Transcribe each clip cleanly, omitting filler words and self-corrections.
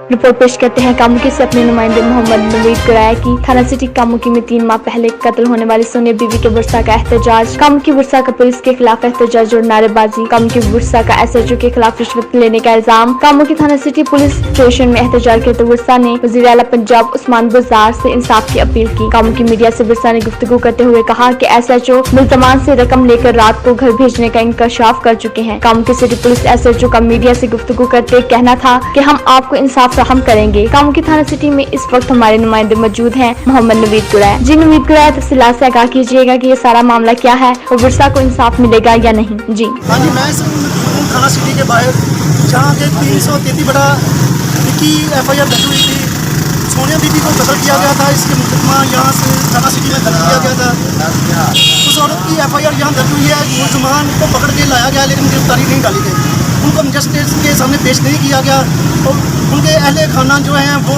Report पेश करते हैं कामुकी से अपने नुमाइंदे मोहम्मद नवीद कुरैया की। थाना सिटी कामुकी में 3 माह पहले कत्ल होने वाली सोनिया बीबी के बुरसा का एहतजाज। कामुकी बुरसा का पुलिस के खिलाफ एहतजाज और नारेबाजी। कामुकी बुरसा का एसएचओ के खिलाफ रिश्वत लेने का इल्जाम। कामुकी थाना सिटी पुलिस स्टेशन में एहतजाज करते बुरसा ने वज़ीर आला पंजाब उस्मान बुज़दार से इंसाफ की अपील की। कामुकी मीडिया से बुरसा ने गुफ्तगू करते हुए कहा कि एसएचओ मुल्ज़मान से रकम लेकर रात को घर भेजने का इंकशाफ कर चुके हैं। कामुकी सिटी पुलिस एसएचओ का मीडिया से गुफ्तगू करते कहना था कि हम आपको इंसाफ हम करेंगे। कामुकी थाना सिटी में इस वक्त हमारे नुमाइंदे मौजूद हैं मोहम्मद नवीद कुरैया। जी नवीद कुरैया, तफसीलात से आगाह कीजिएगा कि ये सारा मामला क्या है और बुरसा को इंसाफ मिलेगा या नहीं। जी हाँ जी, मैं थाना सिटी के बाहर जहाँ के 333 बड़ा की FIR दर्ज हुई थी। सोनिया बीबी को कत्ल किया गया था। इसके मुकदमा यहाँ से थाना सिटी में दर्ज किया गया था। उस औरत की FIR यहाँ दर्ज हुई है। मुलजमान को पकड़ के लाया गया लेकिन गिरफ्तारी नहीं डाली गई। उनको मजिस्ट्रेट के सामने पेश नहीं किया गया और उनके अहले खाना जो हैं वो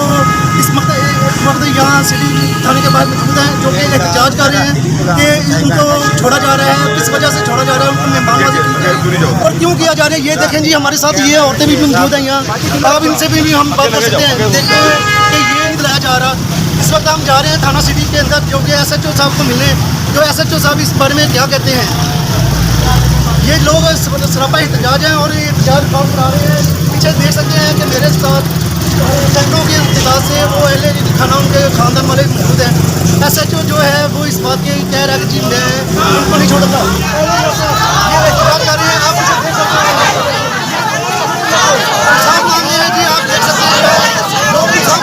इस वक्त यहाँ सिटी थाने के बाहर मौजूद हैं, जो कि एहतजाज कर रहे हैं कि उनको छोड़ा जा रहा है। किस वजह से छोड़ा जा रहा है, उनको मेहमानबाजी की जाए और क्यों किया जा रहा है, ये देखें जी। हमारे साथ ये औरतें भी मौजूद हैं यहाँ। अब इनसे भी हम बात कर सकते हैं। देखें कि ये नहीं दिलाया जा रहा। इस वक्त हम जा रहे हैं थाना सिटी के अंदर, जो कि SHO साहब को मिलने। जो SHO साहब इस बारे में क्या कहते हैं। ये लोग सरापा एहतजाज हैं और ये एहतजाज काम करा रहे हैं। पीछे देख सकते हैं कि मेरे साथ सैकड़ों के इंतजार से वो अहले खाना उनके खानदान वाले मौजूद हैं। SHO जो है वो इस बात की कह रहा है कि जी मैं उनको नहीं छोड़ता। ये एहतजाज कर रहे हैं, आप इसे देख सकते हैं। साफ मामले हैं जी, आप देख सकते हैं। लोग भी साफ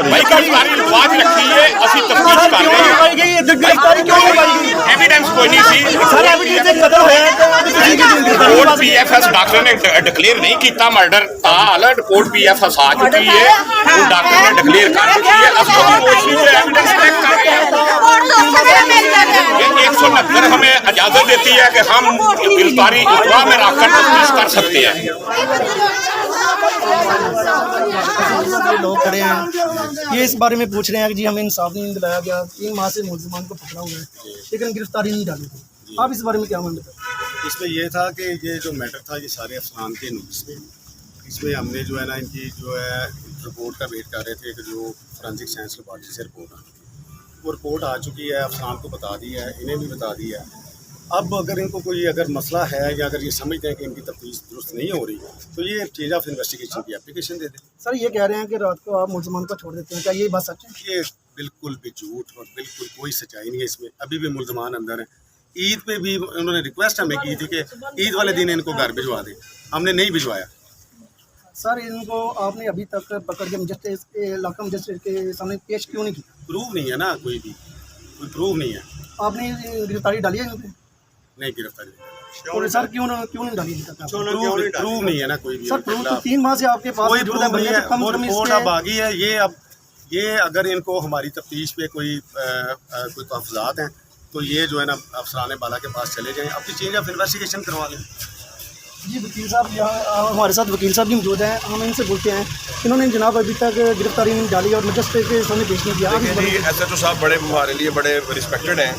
भाई कई बारी बात रखी है, ਅਸੀਂ ਤਫਤੀਸ਼ ਕਰ ਰਹੇ ਹਾਂ। एविडेंस कोई नहीं सी। रिपोर्ट PFS डॉक्टर ने डिक्लेयर नहीं किया मर्डर ता हाल रिपोर्ट PFS आ चुकी है। वो डॉक्टर ने डिक्लेयर कर चुकी है। एविडेंस चेक कर रहे हैं। 169 हमें इजाजत देती है कि हम गिरफ्तारी इतवा में रखकर तफ्तीश कर सकते हैं। लोग खड़े हैं, ये इस बारे में पूछ रहे हैं कि जी हमें इंसाफ नहीं दिलाया गया। 3 माह से मुलजमान को पकड़ा हुआ है लेकिन गिरफ्तारी नहीं डाली गई। आप इस बारे में क्या मानते हैं? इसमें यह था कि ये जो मैटर था ये सारे अफसान के नोटिस में, इसमें हमने जो है ना इनकी जो है रिपोर्ट का वेट कर रहे थे कि जो फोरेंसिक साइंस लेबॉर्ट्री से रिपोर्ट आ चुकी। वो रिपोर्ट आ चुकी है, अफसान को बता दी है, इन्हें भी बता दिया है। अब अगर इनको कोई अगर मसला है या अगर ये समझते हैं कि इनकी तफ्तीश दुरुस्त नहीं हो रही तो ये चेंज ऑफ इन्वेस्टिगेशन की एप्लीकेशन दे दें। सर ये कह रहे हैं कि रात को आप मुलजमान को छोड़ देते हैं, क्या ये बात सच है? ये बिल्कुल भी झूठ और बिल्कुल कोई सच्चाई नहीं है इसमें। अभी भी मुलजमान अंदर हैं। ईद पे भी उन्होंने रिक्वेस्ट हमें की थी कि ईद वाले दिन इनको घर भिजवा दें, हमने नहीं भिजवाया। सर इनको आपने अभी तक पकड़ के मजिस्ट्रेट के सामने पेश क्यों नहीं किया? प्रूफ नहीं है ना, कोई प्रूफ नहीं है। आपने गिरफ्तारी डाली है इन पे? नहीं गिरफ्तारी। और सर क्यों नहीं डाली? प्रूफ नहीं है ना कोई भी। सर प्रूफ तो 3 माह से आपके पास कोई प्रूफ नहीं है। वो रिपोर्ट अब आ गई है। ये अगर इनको हमारी तफ्तीश पे कोई तहफ़्ज़ात हैं तो ये जो है ना अफसरान बाला के पास चले जाएं, अपनी चेंज ऑफ इन्वेस्टिगेशन करवा लें। जी वकील साहब यहाँ हमारे साथ वकील साहब भी मौजूद हैं। हम इनसे बोलते हैं, इन्होंने जनाब अभी तक गिरफ्तारी नहीं डाली और मजिस्ट्रेट के सामने पेश नहीं किया। SHO साहब बड़े हमारे लिए बड़े रिस्पेक्टेड हैं,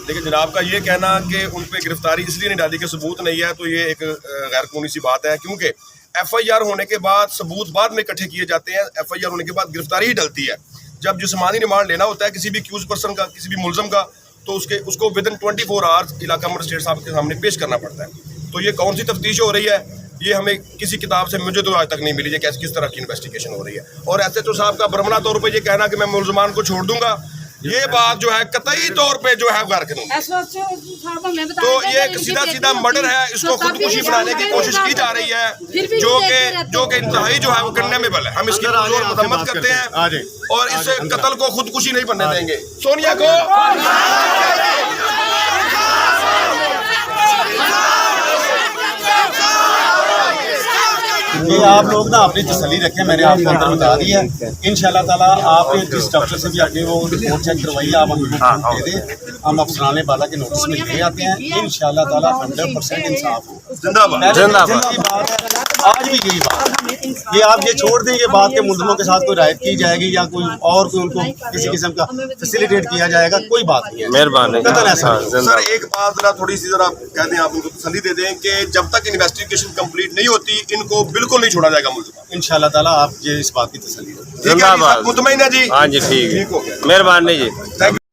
लेकिन जनाब का ये कहना कि उन पर गिरफ्तारी इसलिए नहीं डाली कि सबूत नहीं है, तो ये एक गैर कानूनी सी बात है। क्योंकि FIR होने के बाद सबूत बाद में इकट्ठे किए जाते हैं। FIR होने के बाद गिरफ्तारी ही डलती है। जब जिस्मानी रिमांड लेना होता है किसी भी एक्यूज पर्सन का, किसी भी मुलजम का, तो उसको विदिन 24 आवर्स इलाका मजिस्ट्रेट साहब के सामने पेश करना पड़ता है। तो ये कौन सी तफ्तीश हो रही है, ये हमें किसी किताब से मुझे तो आज तक नहीं मिली है कि किस तरह की इन्वेस्टिगेशन हो रही है। और SHO साहब का बरमना तौर पर ये कहना कि मैं मुलजमान को छोड़ दूंगा, ये बात जो है कतई तौर पे जो है गैर कानूनी। तो ये एक सीधा मर्डर है। इसको खुदकुशी बनाने की कोशिश की जा रही है, जो कि इंतहाई जो है वो कंडेमेबल है। हम इसकी पुरजोर मजम्मत करते हैं और इस कत्ल को खुदकुशी नहीं बनने देंगे। सोनिया को ये आप लोग ना अपनी तसल्ली रखें, मैंने आपको अंदर बता दिया है। इंशाल्लाह ताला आपने जिस डॉक्टर से भी अपनी वो रिपोर्ट चेक करवाई है, आप हमको दे दें, हम अफसराने वाला के नोटिस में ले आते हैं। इंशाल्लाह ताला 100% इंसाफ हो। जिंदाबाद जिंदाबाद। आज भी यही बात, ये आप ये छोड़ दें, ये बात के मुल्ज़िमों के साथ कोई रायत की जाएगी या कोई और कोई उनको किसी किस्म का फैसिलिटेट किया जाएगा, कोई बात नहीं है। मेहरबानी। कतन ऐसा नहीं है। सर एक बात जरा थोड़ी सी जरा कह दें, आप उनको तसल्ली दे दें कि जब तक इन्वेस्टिगेशन कंप्लीट नहीं होती इनको बिल्कुल नहीं छोड़ा जाएगा मुल्ज़िम। इंशाल्लाह ताला आप ये इस बात की तसल्ली रखें। ठीक है जी, सब मुतमईन है जी? हाँ जी ठीक है, ठीक हो गया, मेहरबानी जी। Thank you.